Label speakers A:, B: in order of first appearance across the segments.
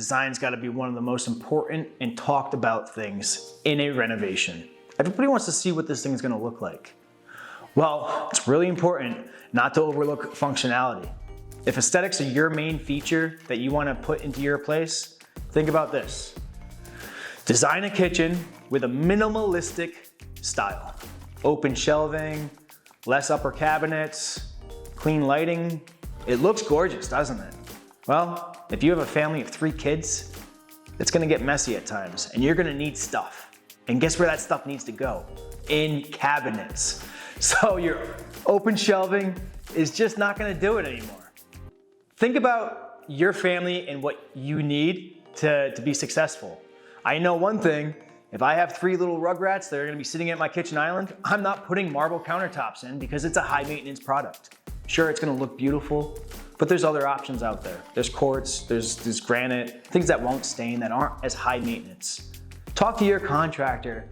A: design's gotta be one of the most important and talked about things in a renovation. Everybody wants to see what this thing is gonna look like. Well, it's really important not to overlook functionality. If aesthetics are your main feature that you wanna put into your place, think about this. Design a kitchen with a minimalistic style. Open shelving, less upper cabinets, clean lighting. It looks gorgeous, doesn't it? Well, if you have a family of 3 kids, it's gonna get messy at times and you're gonna need stuff. And guess where that stuff needs to go? In cabinets. So your open shelving is just not gonna do it anymore. Think about your family and what you need to be successful. I know one thing, if I have 3 little rugrats that are gonna be sitting at my kitchen island, I'm not putting marble countertops in because it's a high maintenance product. Sure, it's gonna look beautiful, but there's other options out there. There's quartz, there's granite, things that won't stain, that aren't as high maintenance. Talk to your contractor,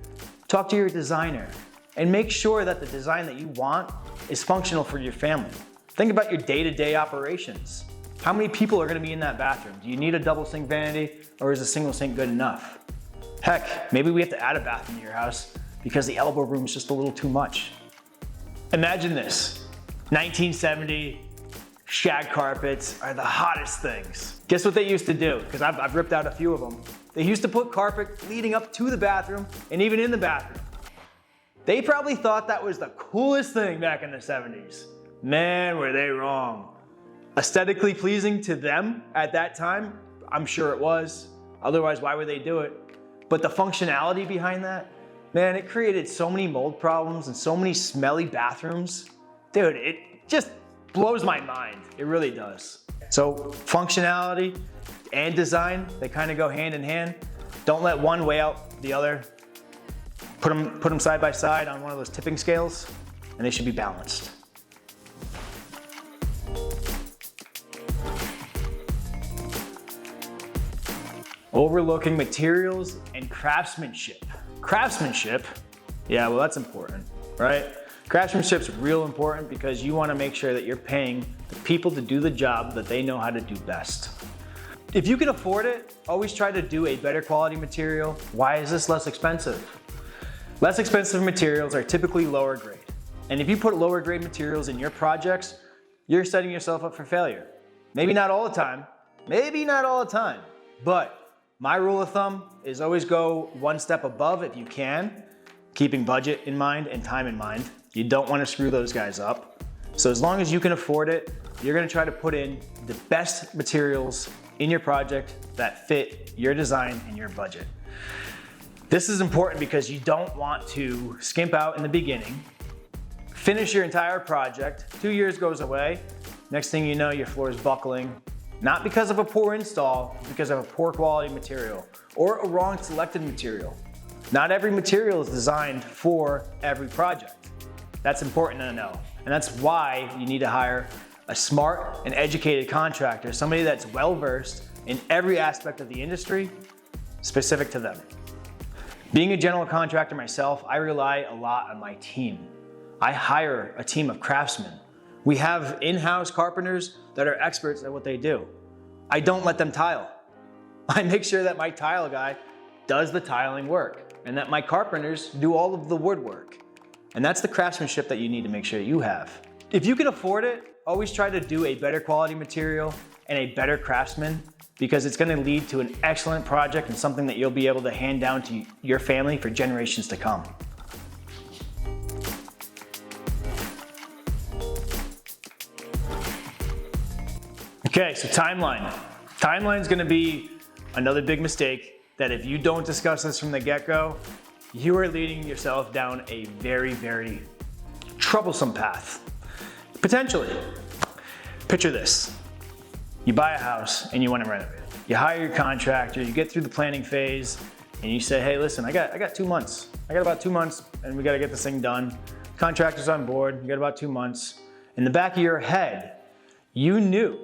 A: talk to your designer, and make sure that the design that you want is functional for your family. Think about your day-to-day operations. How many people are gonna be in that bathroom? Do you need a double sink vanity or is a single sink good enough? Heck, maybe we have to add a bathroom to your house because the elbow room is just a little too much. Imagine this, 1970, shag carpets are the hottest things. Guess what they used to do? Because I've ripped out a few of them. They used to put carpet leading up to the bathroom and even in the bathroom. They probably thought that was the coolest thing back in the 70s. Man, were they wrong. Aesthetically pleasing to them at that time, I'm sure it was. Otherwise, why would they do it? But the functionality behind that, man, it created so many mold problems and so many smelly bathrooms. Dude, it just blows my mind. It really does. So functionality and design, they kind of go hand in hand. Don't let one weigh out the other. Put them side by side on one of those tipping scales, and they should be balanced. Overlooking materials and craftsmanship. Craftsmanship, yeah, well, that's important, right? Craftsmanship's real important because you want to make sure that you're paying the people to do the job that they know how to do best. If you can afford it, always try to do a better quality material. Why is this less expensive? Less expensive materials are typically lower grade. And if you put lower grade materials in your projects, you're setting yourself up for failure. Maybe not all the time, but my rule of thumb is always go one step above if you can, keeping budget in mind and time in mind. You don't want to screw those guys up. So as long as you can afford it, you're going to try to put in the best materials in your project that fit your design and your budget. This is important because you don't want to skimp out in the beginning, finish your entire project, 2 years goes away, next thing you know your floor is buckling, not because of a poor install, because of a poor quality material or a wrong selected material. Not every material is designed for every project. That's important to know. And that's why you need to hire a smart and educated contractor, somebody that's well-versed in every aspect of the industry specific to them. Being a general contractor myself, I rely a lot on my team. I hire a team of craftsmen. We have in-house carpenters that are experts at what they do. I don't let them tile. I make sure that my tile guy does the tiling work and that my carpenters do all of the woodwork. And that's the craftsmanship that you need to make sure you have. If you can afford it, always try to do a better quality material and a better craftsman because it's gonna lead to an excellent project and something that you'll be able to hand down to your family for generations to come. Okay, so timeline. Timeline's gonna be another big mistake that if you don't discuss this from the get-go, you are leading yourself down a very, very troublesome path. Potentially. Picture this. You buy a house and you want to renovate it. You hire your contractor, you get through the planning phase, and you say, hey, listen, I got 2 months. I got about 2 months and we got to get this thing done. Contractor's on board, you got about 2 months. In the back of your head, you knew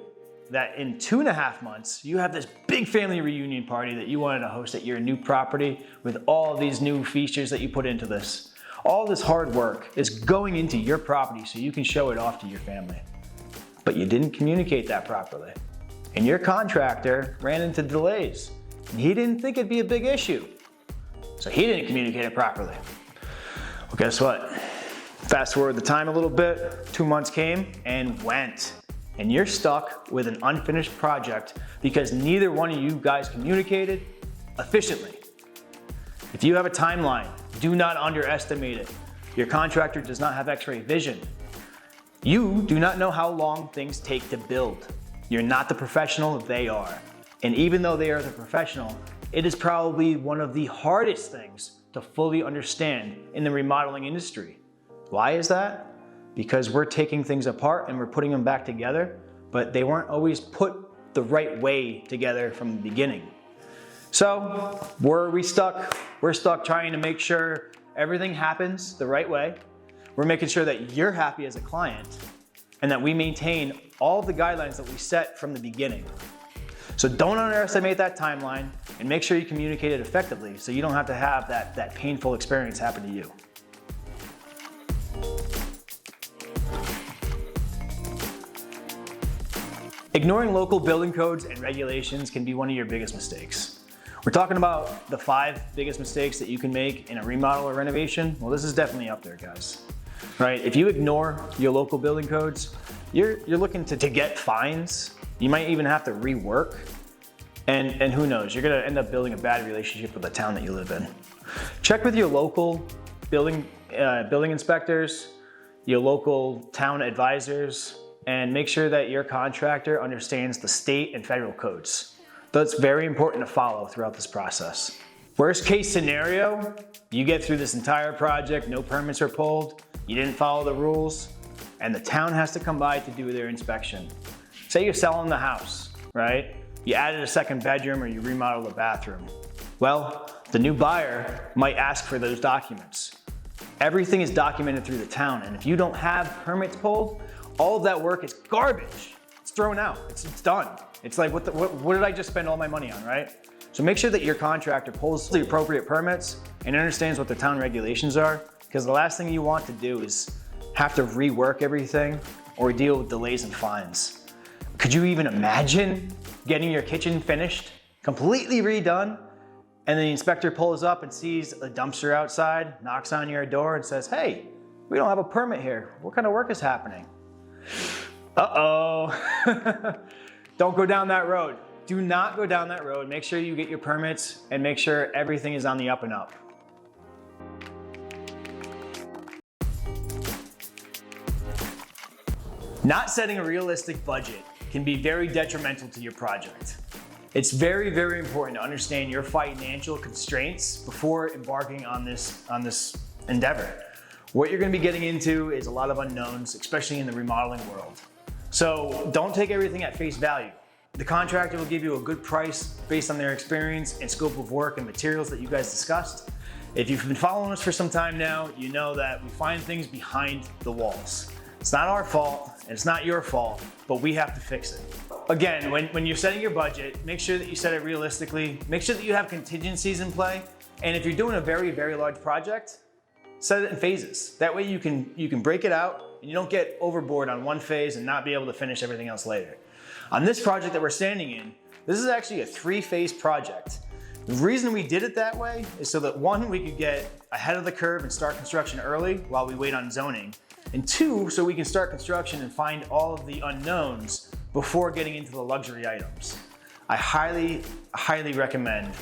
A: that in 2.5 months, you have this big family reunion party that you wanted to host at your new property with all these new features that you put into this. All this hard work is going into your property so you can show it off to your family. But you didn't communicate that properly. and your contractor ran into delays. And he didn't think it'd be a big issue, so he didn't communicate it properly. Well, guess what? Fast forward the time a little bit, 2 months came and went, and you're stuck with an unfinished project because neither one of you guys communicated efficiently. If you have a timeline, do not underestimate it. Your contractor does not have X-ray vision. You do not know how long things take to build. You're not the professional, they are. And even though they are the professional, it is probably one of the hardest things to fully understand in the remodeling industry. Why is that? Because we're taking things apart and we're putting them back together, but they weren't always put the right way together from the beginning. So where are we stuck? We're stuck trying to make sure everything happens the right way. We're making sure that you're happy as a client and that we maintain all of the guidelines that we set from the beginning. So don't underestimate that timeline and make sure you communicate it effectively so you don't have to have that painful experience happen to you. Ignoring local building codes and regulations can be one of your biggest mistakes. We're talking about the 5 biggest mistakes that you can make in a remodel or renovation. Well, this is definitely up there, guys. Right? If you ignore your local building codes, you're looking to get fines. You might even have to rework. And who knows, you're gonna end up building a bad relationship with the town that you live in. Check with your local building inspectors, your local town advisors, and make sure that your contractor understands the state and federal codes. That's very important to follow throughout this process. Worst case scenario, you get through this entire project, no permits are pulled, you didn't follow the rules, and the town has to come by to do their inspection. Say you're selling the house, right? You added a second bedroom or you remodeled a bathroom. Well, the new buyer might ask for those documents. Everything is documented through the town, and if you don't have permits pulled, all of that work is garbage. It's thrown out, it's done. It's like, what did I just spend all my money on, right? So make sure that your contractor pulls the appropriate permits and understands what the town regulations are, because the last thing you want to do is have to rework everything or deal with delays and fines. Could you even imagine getting your kitchen finished, completely redone, and the inspector pulls up and sees a dumpster outside, knocks on your door and says, "Hey, we don't have a permit here. What kind of work is happening?" Uh-oh. Don't go down that road. Do not go down that road. Make sure you get your permits and make sure everything is on the up and up. Not setting a realistic budget can be very detrimental to your project. It's very, very important to understand your financial constraints before embarking on this endeavor. What you're gonna be getting into is a lot of unknowns, especially in the remodeling world. So don't take everything at face value. The contractor will give you a good price based on their experience and scope of work and materials that you guys discussed. If you've been following us for some time now, you know that we find things behind the walls. It's not our fault, and it's not your fault, but we have to fix it. Again, when you're setting your budget, make sure that you set it realistically, make sure that you have contingencies in play, and if you're doing a very, very large project, set it in phases. That way you can break it out and you don't get overboard on one phase and not be able to finish everything else later. On this project that we're standing in, this is actually a 3-phase project. The reason we did it that way is so that 1, we could get ahead of the curve and start construction early while we wait on zoning, and 2, so we can start construction and find all of the unknowns before getting into the luxury items. I highly, highly recommend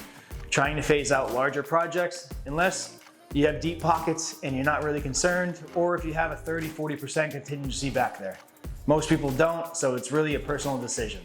A: trying to phase out larger projects unless you have deep pockets and you're not really concerned, or if you have a 30-40% contingency back there. Most people don't, so it's really a personal decision.